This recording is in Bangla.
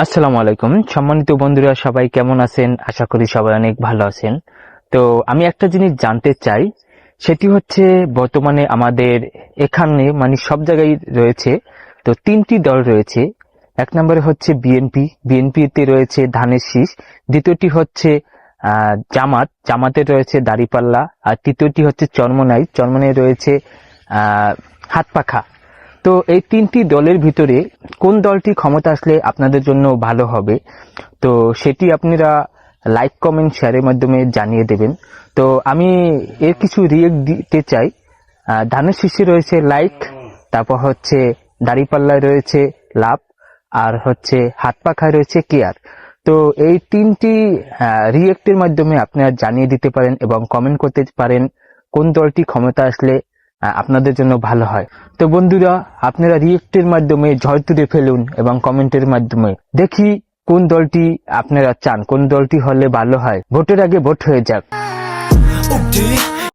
আসসালামু আলাইকুম সম্মানিত বন্ধুরা, সবাই কেমন আছেন? আশা করি সবাই অনেক ভালো আছেন। তো আমি একটা জিনিস জানতে চাই, সেটি হচ্ছে বর্তমানে আমাদের এখানে মানে সব জায়গায় রয়েছে তো তিনটি দল রয়েছে। এক নম্বরে হচ্ছে বিএনপিতে রয়েছে ধানের শীষ। দ্বিতীয়টি হচ্ছে জামাতে রয়েছে দাঁড়িপাল্লা। আর তৃতীয়টি হচ্ছে চরমনাই রয়েছে হাত পাখা। তো এই তিনটি দলের ভিতরে কোন দলটি ক্ষমতা আসলে আপনাদের জন্য ভালো হবে, তো সেটি আপনারা লাইক কমেন্ট শেয়ারের মাধ্যমে জানিয়ে দেবেন। তো আমি এর কিছু রিয়েক্ট দিতে চাই। ধানের শীর্ষে রয়েছে লাইক, তারপর হচ্ছে দাঁড়িপাল্লায় রয়েছে লাভ, আর হচ্ছে হাত পাখায় রয়েছে কেয়ার। তো এই তিনটি রিয়েক্টের মাধ্যমে আপনারা জানিয়ে দিতে পারেন এবং কমেন্ট করতে পারেন কোন দলটি ক্ষমতা আসলে আপনাদের জন্য ভালো হয়। তো বন্ধুরা, আপনারা রিয়েক্টের মাধ্যমে ঝড় তুলে ফেলুন এবং কমেন্টের মাধ্যমে দেখি কোন দলটি আপনারা চান, কোন দলটি হলে ভালো হয়। ভোটের আগে ভোট হয়ে যাক।